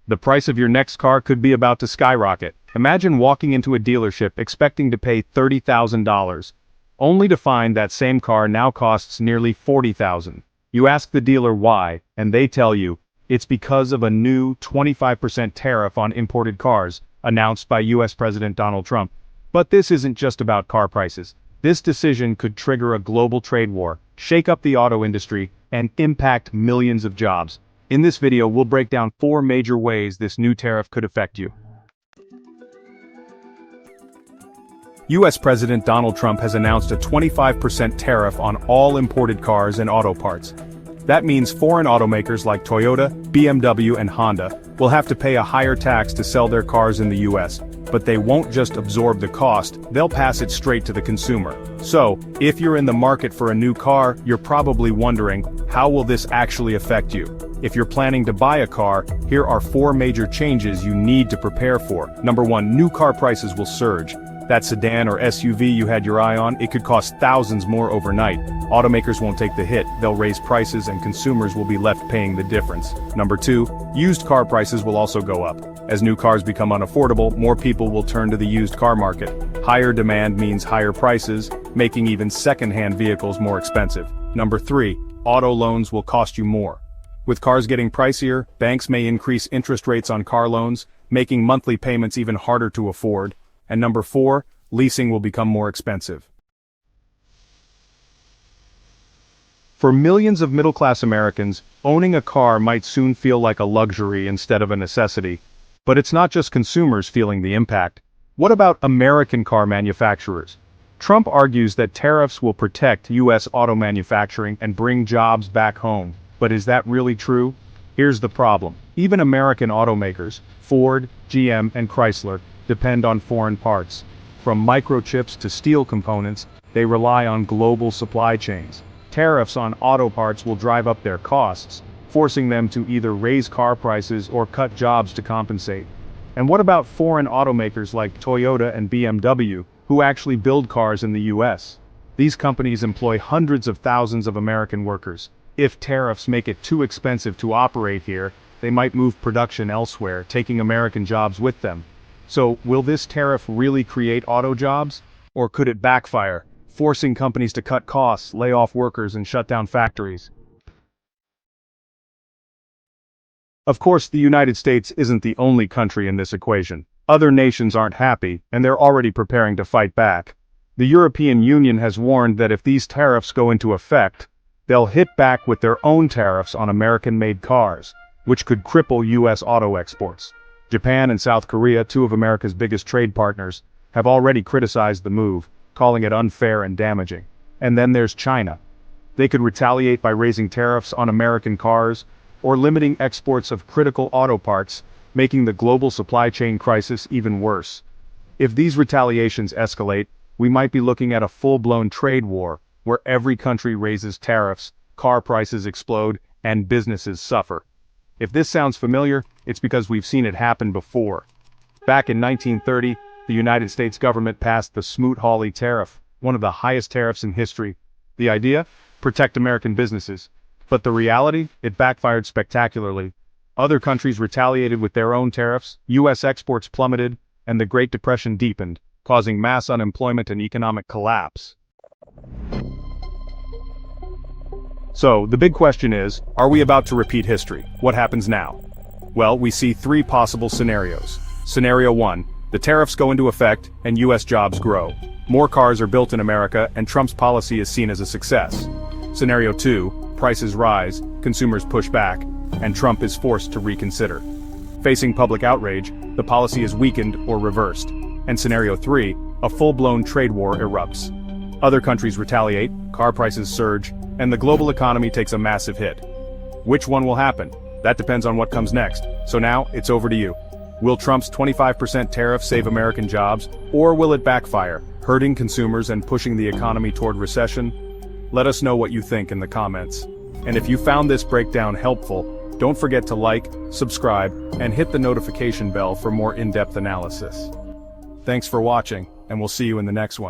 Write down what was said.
The price of your next car could be about to skyrocket. Imagine walking into a dealership expecting to pay $30,000, only to find that same car now costs nearly $40,000. You ask the dealer why, and they tell you, it's because of a new 25% tariff on imported cars, announced by US President Donald Trump. But this isn't just about car prices. This decision could trigger a global trade war, shake up the auto industry, and impact millions of jobs. In this video, we'll break down 4 major ways this new tariff could affect you. US President Donald Trump has announced a 25% tariff on all imported cars and auto parts. That means foreign automakers like Toyota, BMW, and Honda will have to pay a higher tax to sell their cars in the US. But they won't just absorb the cost, they'll pass it straight to the consumer. So, if you're in the market for a new car, you're probably wondering, how will this actually affect you? If you're planning to buy a car, here are 4 major changes you need to prepare for. Number 1, new car prices will surge. That sedan or SUV you had your eye on, it could cost thousands more overnight. Automakers won't take the hit, they'll raise prices and consumers will be left paying the difference. Number 2, used car prices will also go up. As new cars become unaffordable, more people will turn to the used car market. Higher demand means higher prices, making even second-hand vehicles more expensive. Number 3, auto loans will cost you more. With cars getting pricier, banks may increase interest rates on car loans, making monthly payments even harder to afford. And number 4, leasing will become more expensive. For millions of middle-class Americans, owning a car might soon feel like a luxury instead of a necessity. But it's not just consumers feeling the impact. What about American car manufacturers? Trump argues that tariffs will protect US auto manufacturing and bring jobs back home. But is that really true? Here's the problem. Even American automakers, Ford, GM, and Chrysler, depend on foreign parts. From microchips to steel components, they rely on global supply chains. Tariffs on auto parts will drive up their costs, forcing them to either raise car prices or cut jobs to compensate. And what about foreign automakers like Toyota and BMW, who actually build cars in the US? These companies employ hundreds of thousands of American workers. If tariffs make it too expensive to operate here, they might move production elsewhere, taking American jobs with them. So, will this tariff really create auto jobs? Or could it backfire, forcing companies to cut costs, lay off workers, and shut down factories? Of course, the United States isn't the only country in this equation. Other nations aren't happy, and they're already preparing to fight back. The European Union has warned that if these tariffs go into effect, they'll hit back with their own tariffs on American-made cars, which could cripple US auto exports. Japan and South Korea, 2 of America's biggest trade partners, have already criticized the move, calling it unfair and damaging. And then there's China. They could retaliate by raising tariffs on American cars, or limiting exports of critical auto parts, making the global supply chain crisis even worse. If these retaliations escalate, we might be looking at a full-blown trade war, where every country raises tariffs, car prices explode, and businesses suffer. If this sounds familiar, it's because we've seen it happen before. Back in 1930, the United States government passed the Smoot-Hawley tariff, one of the highest tariffs in history. The idea? Protect American businesses. But the reality? It backfired spectacularly. Other countries retaliated with their own tariffs, US exports plummeted, and the Great Depression deepened, causing mass unemployment and economic collapse. So, the big question is, are we about to repeat history? What happens now? Well, we see 3 possible scenarios. Scenario 1, the tariffs go into effect and US jobs grow. More cars are built in America and Trump's policy is seen as a success. Scenario 2, prices rise, consumers push back, and Trump is forced to reconsider. Facing public outrage, the policy is weakened or reversed. And Scenario 3, a full-blown trade war erupts. Other countries retaliate, car prices surge, and the global economy takes a massive hit. Which one will happen? That depends on what comes next. So now, it's over to you. Will Trump's 25% tariff save American jobs, or will it backfire, hurting consumers and pushing the economy toward recession? Let us know what you think in the comments. And if you found this breakdown helpful, don't forget to like, subscribe, and hit the notification bell for more in-depth analysis. Thanks for watching, and we'll see you in the next one.